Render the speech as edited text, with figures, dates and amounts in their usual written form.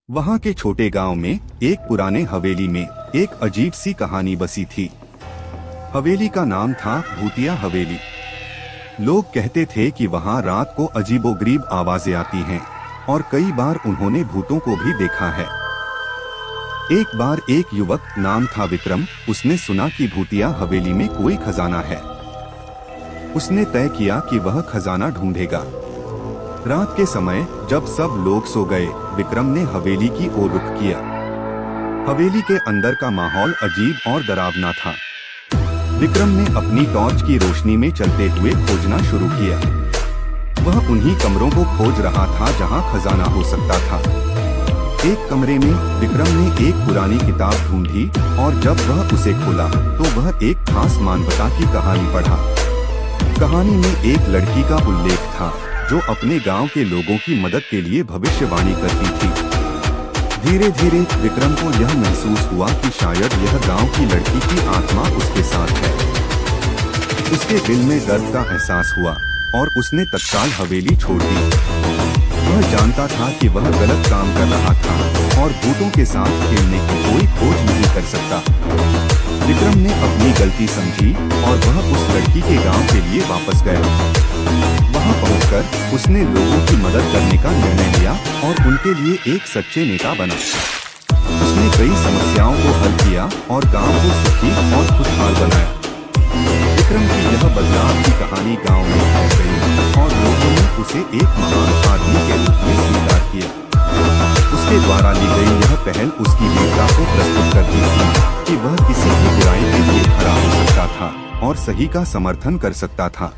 वहाँ के छोटे गांव में एक पुराने हवेली में एक अजीब सी कहानी बसी थी। हवेली का नाम था भूतिया हवेली। लोग कहते थे कि वहाँ रात को अजीबोगरीब आवाजें आती हैं और कई बार उन्होंने भूतों को भी देखा है। एक बार एक युवक नाम था विक्रम, उसने सुना कि भूतिया हवेली में कोई खजाना है। उसने तय किया कि वह खजाना ढूंढेगा। रात के समय जब सब लोग सो गए, विक्रम ने हवेली की ओर रुख किया। हवेली के अंदर का माहौल अजीब और डरावना था। विक्रम ने अपनी टॉर्च की रोशनी में चलते हुए खोजना शुरू किया। वह उन्हीं कमरों को खोज रहा था जहां खजाना हो सकता था। एक कमरे में विक्रम ने एक पुरानी किताब ढूंढी और जब वह उसे खोला तो वह एक खास मानवता की कहानी पढ़ा। कहानी में एक लड़की का उल्लेख था जो अपने गांव के लोगों की मदद के लिए भविष्यवाणी करती थी। धीरे धीरे विक्रम को यह महसूस हुआ कि शायद यह गांव की लड़की की आत्मा उसके साथ है। उसके दिल में दर्द का एहसास हुआ और उसने तत्काल हवेली छोड़ दी। वह जानता था कि वह गलत काम कर रहा था और भूतों के साथ खेलने की कोई खोज नहीं कर सकता। विक्रम ने अपनी गलती समझी और वह उस लड़की के गांव के लिए वापस गया। वहां पहुंचकर उसने लोगों की मदद करने का निर्णय लिया और उनके लिए एक सच्चे नेता बना। उसने कई समस्याओं को हल किया और गांव को सुखी और खुशहाल बनाया। विक्रम की यह बदलाव की कहानी गांव में फैल गई और लोगों ने उसे एक महान आदमी के रूप में स्वीकार किया। उसके द्वारा ली गई यह पहल उसकी वीरता को प्रस्तुत करती थी कि वह किसी भी बुराई के लिए खड़ा हो सकता था और सही का समर्थन कर सकता था।